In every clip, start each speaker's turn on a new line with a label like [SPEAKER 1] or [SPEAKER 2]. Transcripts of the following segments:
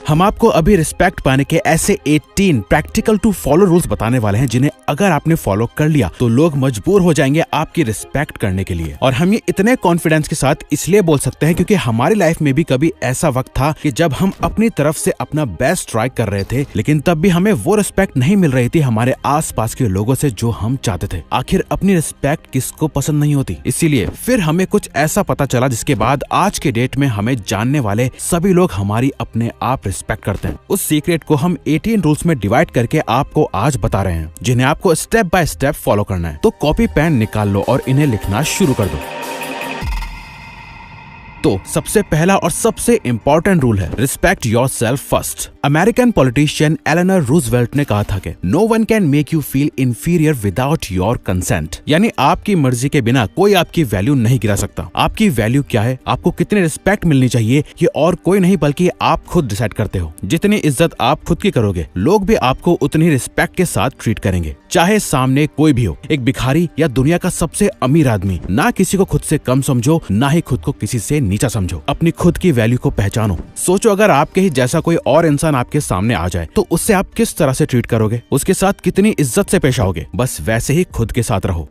[SPEAKER 1] हम आपको अभी रिस्पेक्ट पाने के ऐसे 18 प्रैक्टिकल टू फॉलो रूल्स बताने वाले हैं जिन्हें अगर आपने फॉलो कर लिया तो लोग मजबूर हो जाएंगे आपकी रिस्पेक्ट करने के लिए। और हम ये इतने कॉन्फिडेंस के साथ इसलिए बोल सकते हैं क्योंकि हमारी लाइफ में भी कभी ऐसा वक्त था कि जब हम अपनी तरफ से अपना बेस्ट ट्राई कर रहे थे, लेकिन तब भी हमें वो रिस्पेक्ट नहीं मिल रही थी हमारे आसपास के लोगों से जो हम चाहते थे। आखिर अपनी रिस्पेक्ट किसको पसंद नहीं होती। इसीलिए फिर हमें कुछ ऐसा पता चला जिसके बाद आज के डेट में हमें जानने वाले सभी लोग हमारी अपने आप रिस्पेक्ट करते हैं। उस सीक्रेट को हम 18 रूल्स में डिवाइड करके आपको आज बता रहे हैं, जिन्हें आपको स्टेप बाय स्टेप फॉलो करना है। तो कॉपी पेन निकाल लो और इन्हें लिखना शुरू कर दो। तो सबसे पहला और सबसे इम्पोर्टेंट रूल है respect yourself first. American politician Eleanor Roosevelt ने कहा था कि no one can make you feel inferior without your consent, यानी आपकी मर्जी के बिना कोई आपकी वैल्यू नहीं गिरा सकता। आपकी वैल्यू क्या है, आपको कितनी रिस्पेक्ट मिलनी चाहिए, ये और कोई नहीं बल्कि आप खुद डिसाइड करते हो। जितनी इज्जत आप खुद की करोगे, लोग भी आपको उतनी रिस्पेक्ट के साथ ट्रीट करेंगे, चाहे सामने कोई भी हो, एक भिखारी या दुनिया का सबसे अमीर आदमी। ना किसी को खुद से कम समझो, ना ही खुद को किसी से नीचा समझो। अपनी खुद की वैल्यू को पहचानो। सोचो अगर आपके ही जैसा कोई और इंसान आपके सामने आ जाए तो उससे आप किस तरह से ट्रीट करोगे, उसके साथ कितनी इज्जत से पेश आओगे। बस वैसे ही खुद के साथ रहो।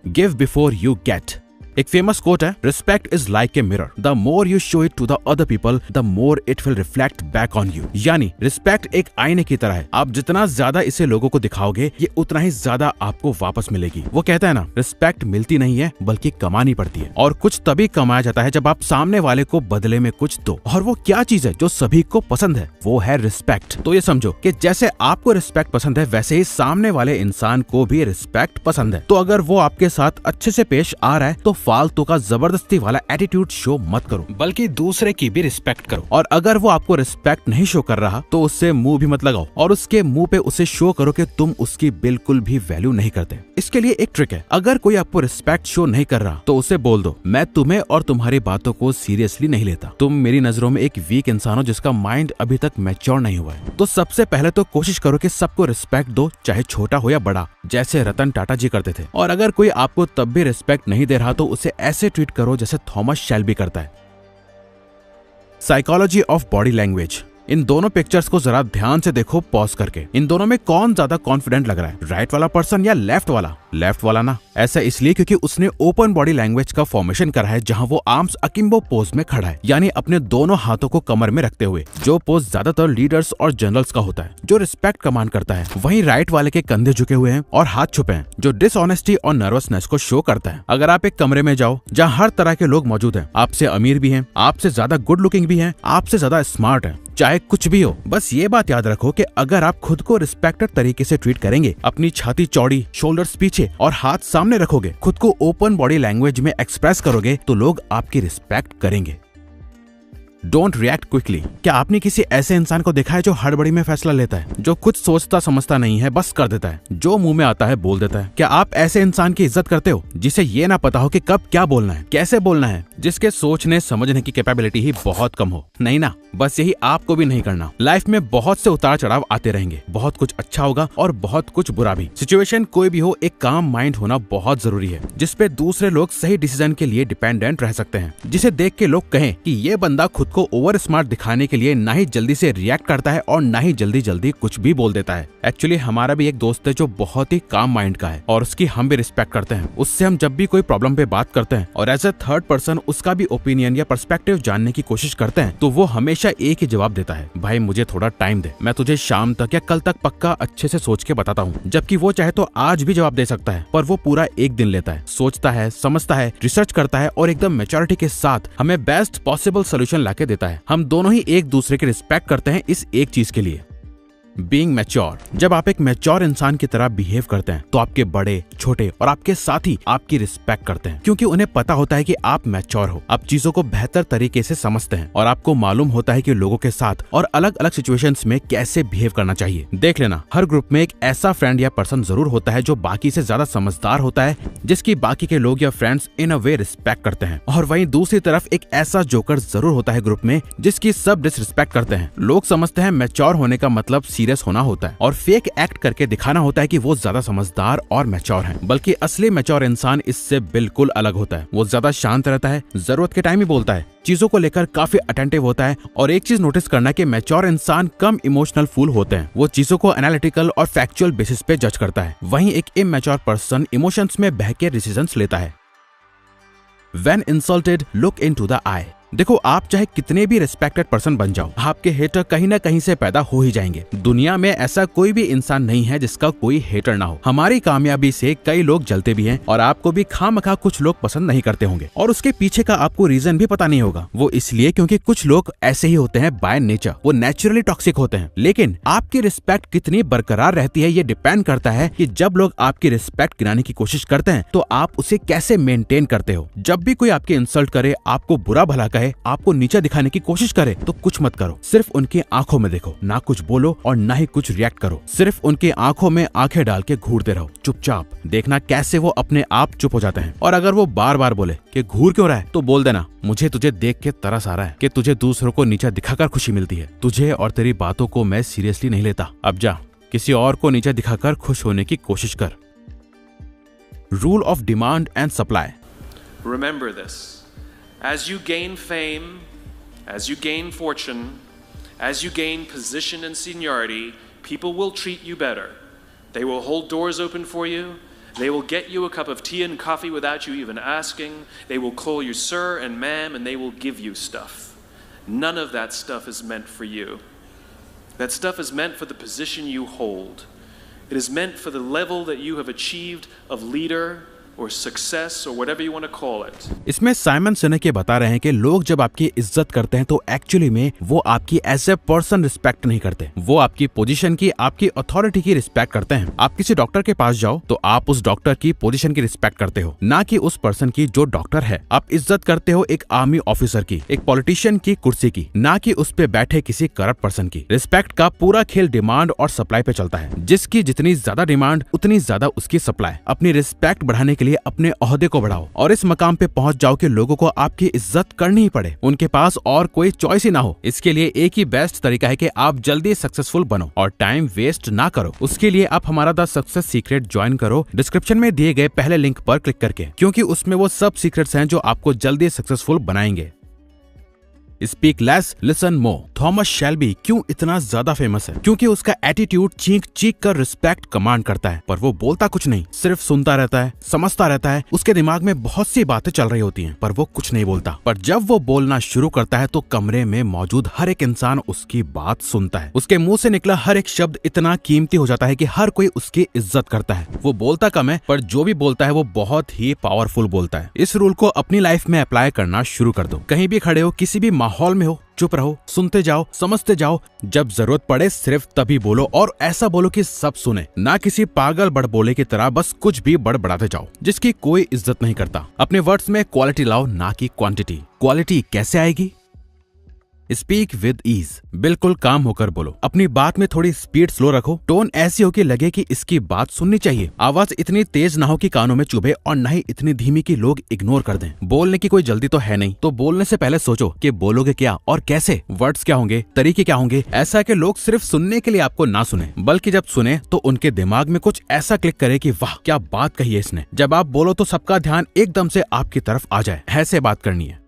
[SPEAKER 1] Give before you get. एक फेमस कोट है, respect is like a mirror, the more you show it to the other people the more it will reflect back on you. यानी रिस्पेक्ट एक आईने की तरह है, आप जितना ज्यादा इसे लोगों को दिखाओगे ये उतना ही ज्यादा आपको वापस मिलेगी। वो कहता है ना, रिस्पेक्ट मिलती नहीं है बल्कि कमानी पड़ती है, और कुछ तभी कमाया जाता है जब आप सामने वाले को बदले में कुछ दो। और वो क्या चीज है जो सभी को पसंद है, वो है रिस्पेक्ट। तो ये समझो कि जैसे आपको रिस्पेक्ट पसंद है वैसे ही सामने वाले इंसान को भी रिस्पेक्ट पसंद है। तो अगर वो आपके साथ अच्छे से पेश आ रहा है तो फालतू का जबरदस्ती वाला एटीट्यूड शो मत करो, बल्कि दूसरे की भी रिस्पेक्ट करो। और अगर वो आपको रिस्पेक्ट नहीं शो कर रहा तो उससे मुंह भी मत लगाओ और उसके मुंह पे उसे शो करो कि तुम उसकी बिल्कुल भी वैल्यू नहीं करते। इसके लिए एक ट्रिक है, अगर कोई आपको रिस्पेक्ट शो नहीं कर रहा तो उसे बोल दो, मैं तुम्हें और तुम्हारी बातों को सीरियसली नहीं लेता। तुम मेरी नजरों में एक वीक इंसान हो जिसका माइंड अभी तक मैच्योर नहीं हुआ है। तो सबसे पहले तो कोशिश करो कि सबको रिस्पेक्ट दो, चाहे छोटा हो या बड़ा, जैसे रतन टाटा जी करते थे। और अगर कोई आपको तब भी रिस्पेक्ट नहीं दे रहा तो उसे ऐसे ट्रीट करो जैसे थॉमस शेल्बी करता है। Psychology of body language. इन दोनों पिक्चर्स को जरा ध्यान से देखो पॉज करके। इन दोनों में कौन ज्यादा कॉन्फिडेंट लग रहा है, राइट वाला पर्सन या लेफ्ट वाला? लेफ्ट वाला ना। ऐसा इसलिए क्योंकि उसने ओपन बॉडी लैंग्वेज का फॉर्मेशन करा है जहां वो आर्म्स अकिम्बो पोज में खड़ा है, यानी अपने दोनों हाथों को कमर में रखते हुए, जो पोज ज्यादातर लीडर्स और जनरल्स का होता है जो रिस्पेक्ट कमांड करता है। वहीं राइट वाले के कंधे झुके हुए हैं और हाथ छुपे हैं, जो डिसऑनेस्टी और नर्वसनेस को शो करता है। अगर आप एक कमरे में जाओ जहाँ हर तरह के लोग मौजूद हैं, आपसे अमीर भी हैं, आपसे ज्यादा गुड लुकिंग भी हैं, आपसे ज्यादा स्मार्ट हैं, चाहे कुछ भी हो, बस ये बात याद रखो कि अगर आप खुद को रिस्पेक्टेड तरीके से ट्रीट करेंगे, अपनी छाती चौड़ी, शोल्डर्स पीछे और हाथ सामने रखोगे, खुद को ओपन बॉडी लैंग्वेज में एक्सप्रेस करोगे, तो लोग आपकी रिस्पेक्ट करेंगे। Don't react quickly. क्या आपने किसी ऐसे इंसान को देखा है जो हड़बड़ी में फैसला लेता है, जो कुछ सोचता समझता नहीं है, बस कर देता है, जो मुंह में आता है बोल देता है? क्या आप ऐसे इंसान की इज्जत करते हो जिसे ये ना पता हो कि कब क्या बोलना है, कैसे बोलना है, जिसके सोचने समझने की कैपेबिलिटी ही बहुत कम हो? नहीं ना, बस यही आपको भी नहीं करना। लाइफ में बहुत से उतार चढ़ाव आते रहेंगे, बहुत कुछ अच्छा होगा और बहुत कुछ बुरा भी। सिचुएशन कोई भी हो, एक काम माइंड होना बहुत जरूरी है, जिसपे दूसरे लोग सही डिसीजन के लिए डिपेंडेंट रह सकते हैं, जिसे देख के लोग कहें कि ये बंदा खुद को ओवर स्मार्ट दिखाने के लिए ना ही जल्दी से रिएक्ट करता है और ना ही जल्दी जल्दी कुछ भी बोल देता है। एक्चुअली हमारा भी एक दोस्त है जो बहुत ही काम माइंड का है और उसकी हम भी रिस्पेक्ट करते हैं। उससे हम जब भी कोई प्रॉब्लम पे बात करते हैं और एज ए थर्ड पर्सन उसका भी ओपिनियन या पर्सपेक्टिव जानने की कोशिश करते हैं, तो वो हमेशा एक ही जवाब देता है, भाई मुझे थोड़ा टाइम दे, मैं तुझे शाम तक या कल तक पक्का अच्छे से सोच के बताता हूँ। जबकि वो चाहे तो आज भी जवाब दे सकता है, पर वो पूरा एक दिन लेता है, सोचता है, समझता है, रिसर्च करता है और एकदम मैच्योरिटी के साथ हमें बेस्ट पॉसिबल सोल्यूशन लाके देता है। हम दोनों ही एक दूसरे की रिस्पेक्ट करते हैं इस एक चीज के लिए, बीइंग मैच्योर। जब आप एक मैच्योर इंसान की तरह बिहेव करते हैं तो आपके बड़े, छोटे और आपके साथी आपकी रिस्पेक्ट करते हैं, क्योंकि उन्हें पता होता है कि आप मैच्योर हो, आप चीजों को बेहतर तरीके से समझते हैं और आपको मालूम होता है कि लोगों के साथ और अलग अलग सिचुएशंस में कैसे बिहेव करना चाहिए। देख लेना, हर ग्रुप में एक ऐसा फ्रेंड या पर्सन जरूर होता है जो बाकी से ज्यादा समझदार होता है, जिसकी बाकी के लोग या फ्रेंड्स इन अ वे रिस्पेक्ट करते हैं। और वहीं दूसरी तरफ एक ऐसा जोकर जरूर होता है ग्रुप में जिसकी सब डिसरिस्पेक्ट करते हैं। लोग समझते हैं मैच्योर होने का मतलब सीरियस होना होता है और फेक एक्ट करके दिखाना होता है कि वो ज्यादा समझदार और मैच्योर हैं। बल्कि असली मैच्योर इंसान इससे बिल्कुल अलग होता है। वो ज्यादा शांत रहता है, जरूरत के टाइम ही बोलता है, चीजों को लेकर काफी अटेंटिव होता है। और एक चीज नोटिस करना कि मैच्योर इंसान कम इमोशनल फूल होते हैं। वो चीजों को एनालिटिकल और फैक्चुअल बेसिस पे जज करता है। वहीं एक इमैच्योर पर्सन इमोशंस में बह के डिसीजंस लेता है। When insulted, look into the eye. देखो, आप चाहे कितने भी रिस्पेक्टेड पर्सन बन जाओ, आपके हेटर कहीं ना कहीं से पैदा हो ही जाएंगे। दुनिया में ऐसा कोई भी इंसान नहीं है जिसका कोई हेटर ना हो। हमारी कामयाबी से कई लोग जलते भी हैं और आपको भी खामखा कुछ लोग पसंद नहीं करते होंगे और उसके पीछे का आपको रीजन भी पता नहीं होगा। वो इसलिए क्योंकि कुछ लोग ऐसे ही होते हैं बाय नेचर, वो नेचुरली टॉक्सिक होते हैं। लेकिन आपकी रिस्पेक्ट कितनी बरकरार रहती है ये डिपेंड करता है कि जब लोग आपकी रिस्पेक्ट गिराने की कोशिश करते हैं तो आप उसे कैसे मेंटेन करते हो। जब भी कोई आपकी इंसल्ट करे, आपको बुरा भला कहे, आपको नीचा दिखाने की कोशिश करे तो कुछ मत करो। सिर्फ उनकी आंखों में देखो, ना कुछ बोलो और ना ही कुछ रिएक्ट करो। सिर्फ उनकी आंखों में आंखें डाल के घूरते रहो चुपचाप। देखना कैसे वो अपने आप चुप हो जाते हैं। और अगर वो बार बार बोले कि घूर क्यों रहा है तो बोल देना, मुझे तुझे देख के तरस आ रहा है कि तुझे दूसरों को नीचा दिखाकर खुशी मिलती है। तुझे और तेरी बातों को मैं सीरियसली नहीं लेता। अब जा किसी और को नीचा दिखाकर खुश होने की कोशिश कर। Rule of demand and supply.
[SPEAKER 2] Remember this. As you gain fame, as you gain fortune, as you gain position and seniority, people will treat you better. They will hold doors open for you. They will get you a cup of tea and coffee without you even asking. They will call you sir and ma'am, and they will give you stuff. None of that stuff is meant for you. That stuff is meant for the position you hold. It is meant for the level that you have achieved of leader or success or whatever you want to call it.
[SPEAKER 1] इसमें Simon सिनेक ये बता रहे हैं कि लोग जब आपकी इज्जत करते हैं तो एक्चुअली में वो आपकी एज ए पर्सन रिस्पेक्ट नहीं करते। वो आपकी पोजीशन की, आपकी अथॉरिटी की रिस्पेक्ट करते हैं। आप किसी डॉक्टर के पास जाओ तो आप उस डॉक्टर की पोजीशन की रिस्पेक्ट करते हो, ना कि उस पर्सन की जो डॉक्टर है। आप इज्जत करते हो एक आर्मी ऑफिसर की, एक पॉलिटिशियन की कुर्सी की, ना कि उस पे बैठे किसी करप्ट पर्सन की। रिस्पेक्ट का पूरा खेल डिमांड और सप्लाई पे चलता है। जिसकी जितनी ज्यादा डिमांड उतनी ज्यादा उसकी सप्लाई। अपनी रिस्पेक्ट बढ़ाने के लिए अपने ओहदे को बढ़ाओ और इस मकाम पे पहुंच जाओ कि लोगों को आपकी इज्जत करनी ही पड़े, उनके पास और कोई चॉइस ही ना हो। इसके लिए एक ही बेस्ट तरीका है कि आप जल्दी सक्सेसफुल बनो और टाइम वेस्ट ना करो। उसके लिए आप हमारा द सक्सेस सीक्रेट ज्वाइन करो डिस्क्रिप्शन में दिए गए पहले लिंक पर क्लिक करके, क्योंकि उसमें वो सब सीक्रेट्स हैं जो आपको जल्दी सक्सेसफुल बनाएंगे। Speak less listen more. Thomas Shelby क्यों इतना ज्यादा फेमस है? क्योंकि उसका एटीट्यूड चीख चीख कर रिस्पेक्ट कमांड करता है, पर वो बोलता कुछ नहीं, सिर्फ सुनता रहता है, समझता रहता है। उसके दिमाग में बहुत सी बातें चल रही होती हैं, पर वो कुछ नहीं बोलता। पर जब वो बोलना शुरू करता है तो कमरे में मौजूद हर एक इंसान उसकी बात सुनता है। उसके मुंह से निकला हर एक शब्द इतना कीमती हो जाता है कि हर कोई उसकी इज्जत करता है। वो बोलता कम है, पर जो भी बोलता है वो बहुत ही पावरफुल बोलता है। इस रूल को अपनी लाइफ में अप्लाई करना शुरू कर दो। कहीं भी खड़े हो, किसी भी माहौल में हो, चुप रहो, सुनते जाओ, समझते जाओ। जब जरूरत पड़े सिर्फ तभी बोलो और ऐसा बोलो कि सब सुने, ना किसी पागल बड़बोले की तरह बस कुछ भी बड़बड़ाते जाओ जिसकी कोई इज्जत नहीं करता। अपने वर्ड्स में क्वालिटी लाओ, ना कि क्वांटिटी। क्वालिटी कैसे आएगी? Speak with ease. बिल्कुल काम होकर बोलो। अपनी बात में थोड़ी स्पीड स्लो रखो। टोन ऐसी हो कि लगे कि इसकी बात सुननी चाहिए। आवाज इतनी तेज ना हो कि कानों में चुभे और ना ही इतनी धीमी कि लोग इग्नोर कर दें। बोलने की कोई जल्दी तो है नहीं, तो बोलने से पहले सोचो कि बोलोगे क्या और कैसे, वर्ड्स क्या होंगे, तरीके क्या होंगे। ऐसा कि लोग सिर्फ सुनने के लिए आपको ना सुने, बल्कि जब सुने तो उनके दिमाग में कुछ ऐसा क्लिक करे कि वाह क्या बात कही है इसने। जब आप बोलो तो सबका ध्यान एकदम से आपकी तरफ आ जाए। ऐसे बात करनी है।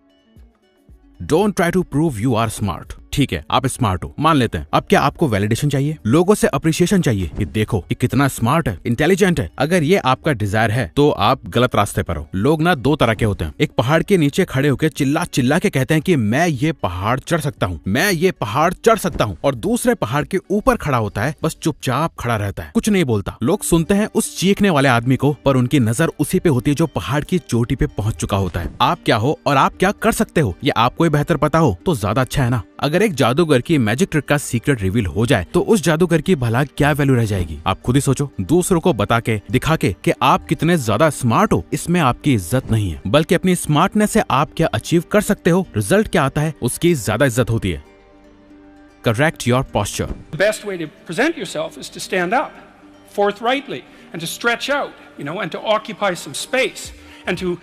[SPEAKER 1] Don't try to prove you are smart. ठीक है, आप स्मार्ट हो, मान लेते हैं। अब क्या आपको वैलिडेशन चाहिए? लोगों से अप्रिसिएशन चाहिए कि देखो कि कितना स्मार्ट है, इंटेलिजेंट है? अगर ये आपका डिजायर है तो आप गलत रास्ते पर हो। लोग ना दो तरह के होते हैं। एक पहाड़ के नीचे खड़े होकर चिल्ला चिल्ला के कहते हैं कि मैं ये पहाड़ चढ़ सकता हूँ, मैं ये पहाड़ चढ़ सकता हूँ, और दूसरे पहाड़ के ऊपर खड़ा होता है, बस चुपचाप खड़ा रहता है, कुछ नहीं बोलता। लोग सुनते हैं उस चीखने वाले आदमी को, पर उनकी नजर उसी पे होती है जो पहाड़ की चोटी पे पहुंच चुका होता है। आप क्या हो और आप क्या कर सकते हो ये आपको ही बेहतर पता हो तो ज्यादा अच्छा है ना। अगर एक जादूगर की मैजिक ट्रिक का सीक्रेट रिवील हो जाए तो उस जादूगर की भला क्या वैल्यू रह जाएगी? आप खुद ही सोचो। दूसरों को बता के दिखा के कि आप कितने ज्यादा स्मार्ट हो, इसमें आपकी इज्जत नहीं है, बल्कि अपनी स्मार्टनेस से आप क्या अचीव कर सकते हो, रिजल्ट क्या आता है, उसकी ज्यादा इज्जत होती है। Correct your posture.
[SPEAKER 3] The best way to present yourself is to stand up forthrightly and to stretch out, and to occupy some space, and to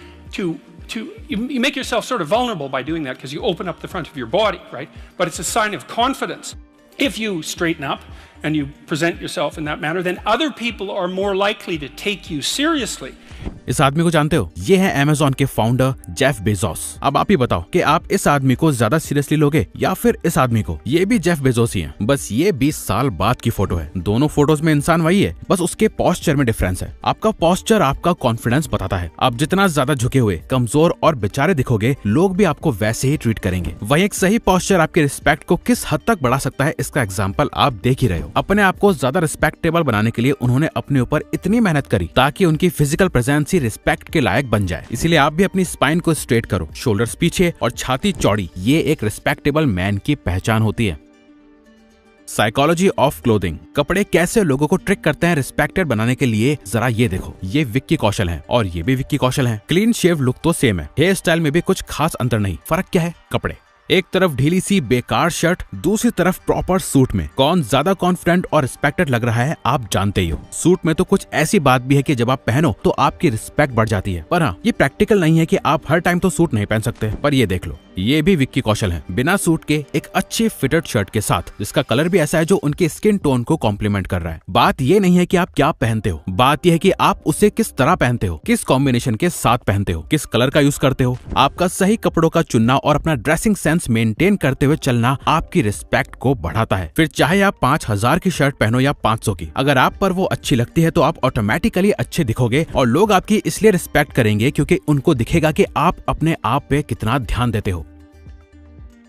[SPEAKER 3] you make yourself sort of vulnerable by doing that because you open up the front of your body, right? But it's a sign of confidence. If you straighten up and you present yourself in that manner, then other people are more likely to take you seriously.
[SPEAKER 1] इस आदमी को जानते हो? ये है Amazon के founder Jeff Bezos. अब आप ही बताओ कि आप इस आदमी को ज्यादा सीरियसली लोगे या फिर इस आदमी को? ये भी जेफ बेजोस ही है, बस ये 20 साल बाद की फोटो है। दोनों फोटोज में इंसान वही है, बस उसके पोस्चर में डिफरेंस है। आपका पोस्चर आपका कॉन्फिडेंस बताता है। आप जितना ज्यादा झुके हुए, कमजोर और बेचारे दिखोगे, लोग भी आपको वैसे ही ट्रीट करेंगे। वही एक सही पोस्चर आपके रिस्पेक्ट को किस हद तक बढ़ा सकता है, इसका एग्जाम्पल आप देख ही रहे हो। अपने आप को ज्यादा रिस्पेक्टेबल बनाने के लिए उन्होंने अपने ऊपर इतनी मेहनत करी ताकि उनकी फिजिकल प्रेजेंस ही रिस्पेक्ट के लायक बन जाए। इसीलिए आप भी अपनी स्पाइन को स्ट्रेट करो, शोल्डर्स पीछे और छाती चौड़ी। ये एक रिस्पेक्टेबल मैन की पहचान होती है। साइकोलॉजी ऑफ क्लोथिंग, कपड़े कैसे लोगों को ट्रिक करते हैं रिस्पेक्टेड बनाने के लिए, जरा ये देखो। ये विक्की कौशल है और ये भी विक्की कौशल है। क्लीन शेव लुक तो सेम है, हेयर स्टाइल में भी कुछ खास अंतर नहीं। फर्क क्या है? कपड़े। एक तरफ ढीली सी बेकार शर्ट, दूसरी तरफ प्रॉपर सूट में कौन ज्यादा कॉन्फिडेंट और रिस्पेक्टेड लग रहा है आप जानते ही हो। सूट में तो कुछ ऐसी बात भी है कि जब आप पहनो तो आपकी रिस्पेक्ट बढ़ जाती है। पर हाँ, ये प्रैक्टिकल नहीं है कि आप हर टाइम तो सूट नहीं पहन सकते। पर ये देख लो, ये भी विक्की कौशल है, बिना सूट के एक अच्छी फिटेड शर्ट के साथ, जिसका कलर भी ऐसा है जो उनके स्किन टोन को कॉम्प्लीमेंट कर रहा है। बात ये नहीं है कि आप क्या पहनते हो, बात यह है कि आप उसे किस तरह पहनते हो, किस कॉम्बिनेशन के साथ पहनते हो, किस कलर का यूज करते हो। आपका सही कपड़ों का चुनना और अपना ड्रेसिंग सेंस मेंटेन करते हुए चलना आपकी रिस्पेक्ट को बढ़ाता है। फिर चाहे आप 5000 की शर्ट पहनो या 500 की, अगर आप पर वो अच्छी लगती है तो आप ऑटोमेटिकली अच्छे दिखोगे और लोग आपकी इसलिए रिस्पेक्ट करेंगे क्योंकि उनको दिखेगा कि आप अपने आप पे कितना ध्यान देते हो।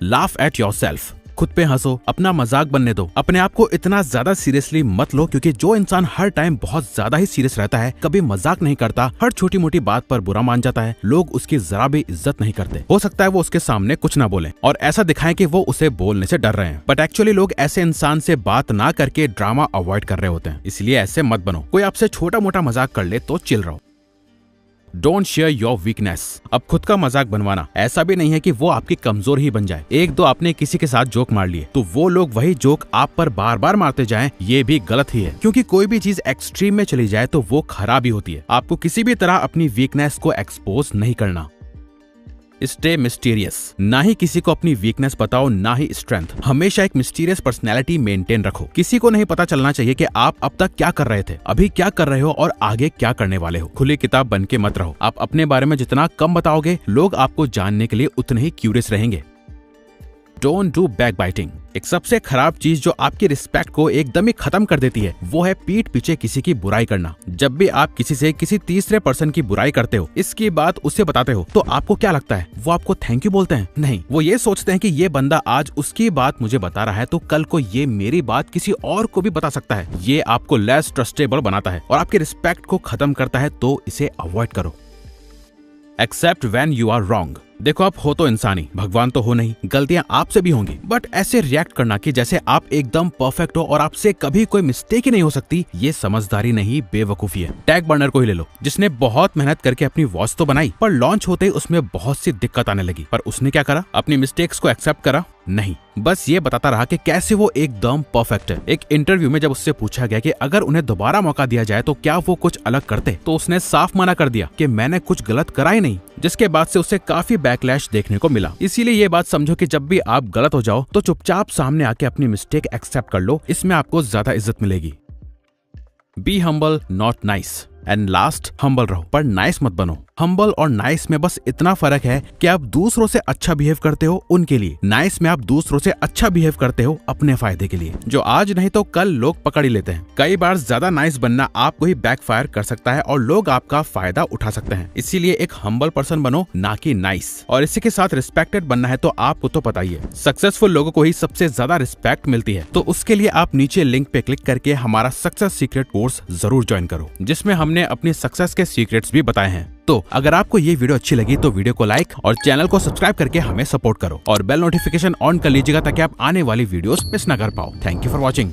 [SPEAKER 1] लाफ एट योरसेल्फ, खुद पे हंसो, अपना मजाक बनने दो। अपने आप को इतना ज्यादा सीरियसली मत लो, क्योंकि जो इंसान हर टाइम बहुत ज्यादा ही सीरियस रहता है, कभी मजाक नहीं करता, हर छोटी मोटी बात पर बुरा मान जाता है, लोग उसकी जरा भी इज्जत नहीं करते। हो सकता है वो उसके सामने कुछ ना बोले और ऐसा दिखाएं कि वो उसे बोलने से डर रहे हैं, बट एक्चुअली लोग ऐसे इंसान से बात ना करके ड्रामा अवॉइड कर रहे होते हैं। इसलिए ऐसे मत बनो। कोई आपसे छोटा मोटा मजाक कर ले तो चिल रहो। Don't share your weakness. अब खुद का मजाक बनवाना ऐसा भी नहीं है कि वो आपकी कमजोर ही बन जाए। एक दो आपने किसी के साथ जोक मार लिए तो वो लोग वही जोक आप पर बार बार मारते जाएं, ये भी गलत ही है, क्योंकि कोई भी चीज एक्सट्रीम में चली जाए तो वो खराब ही होती है। आपको किसी भी तरह अपनी वीकनेस को एक्सपोज नहीं करना। स्टे मिस्टीरियस, ना ही किसी को अपनी वीकनेस बताओ ना ही स्ट्रेंथ। हमेशा एक मिस्टीरियस पर्सनैलिटी मेंटेन रखो। किसी को नहीं पता चलना चाहिए कि आप अब तक क्या कर रहे थे, अभी क्या कर रहे हो और आगे क्या करने वाले हो। खुली किताब बन के मत रहो। आप अपने बारे में जितना कम बताओगे, लोग आपको जानने के लिए उतने ही क्यूरियस रहेंगे। Don't do back biting. एक सबसे खराब चीज जो आपकी रिस्पेक्ट को एकदम ही खत्म कर देती है, वो है पीठ पीछे किसी की बुराई करना। जब भी आप किसी से किसी तीसरे पर्सन की बुराई करते हो, इसकी बात उससे बताते हो, तो आपको क्या लगता है? वो आपको थैंक यू बोलते हैं? नहीं, वो ये सोचते हैं कि ये बंदा आज उसकी बात मुझे बता रहा है तो कल को ये मेरी बात किसी और को भी बता सकता है। ये आपको लेस ट्रस्टेबल बनाता है और आपकी रिस्पेक्ट को खत्म करता है, तो इसे अवॉइड करो। Accept when you are wrong. देखो, आप हो तो इंसानी, भगवान तो हो नहीं, गलतियां आपसे भी होंगी, बट ऐसे रिएक्ट करना कि जैसे आप एकदम परफेक्ट हो और आपसे कभी कोई मिस्टेक ही नहीं हो सकती, ये समझदारी नहीं, बेवकूफी है। टैग बर्नर को ही ले लो, जिसने बहुत मेहनत करके अपनी वॉच तो बनाई, पर लॉन्च होते ही उसमें बहुत सी दिक्कत आने लगी। पर उसने क्या करा? अपनी मिस्टेक्स को एक्सेप्ट करा? नहीं, बस ये बताता रहा कि कैसे वो एकदम परफेक्ट है। एक इंटरव्यू में जब उससे पूछा गया कि अगर उन्हें दोबारा मौका दिया जाए तो क्या वो कुछ अलग करते, तो उसने साफ मना कर दिया कि मैंने कुछ गलत करा ही नहीं, जिसके बाद से उसे काफी बैकलैश देखने को मिला। इसीलिए ये बात समझो कि जब भी आप गलत हो जाओ तो चुपचाप सामने आके अपनी मिस्टेक एक्सेप्ट कर लो, इसमें आपको ज्यादा इज्जत मिलेगी। Be humble not nice. And last, humble रहो पर नाइस मत बनो। हम्बल और नाइस में बस इतना फर्क है कि आप दूसरों से अच्छा बिहेव करते हो उनके लिए, नाइस में आप दूसरों से अच्छा बिहेव करते हो अपने फायदे के लिए, जो आज नहीं तो कल लोग पकड़ ही लेते हैं। कई बार ज्यादा नाइस बनना आपको ही बैकफायर कर सकता है और लोग आपका फायदा उठा सकते हैं। इसीलिए एक हम्बल पर्सन बनो, ना कि नाइस। और इसी के साथ रिस्पेक्टेड बनना है तो आपको तो पता ही है, सक्सेसफुल लोगों को ही सबसे ज्यादा रिस्पेक्ट मिलती है। तो उसके लिए आप नीचे लिंक पे क्लिक करके हमारा सक्सेस सीक्रेट कोर्स जरूर ज्वाइन करो, जिसमें हमने अपनी सक्सेस के सीक्रेट्स भी बताए हैं। तो अगर आपको ये वीडियो अच्छी लगी तो वीडियो को लाइक और चैनल को सब्सक्राइब करके हमें सपोर्ट करो और बेल नोटिफिकेशन ऑन कर लीजिएगा ताकि आप आने वाली वीडियोस मिस ना कर पाओ। Thank you for watching.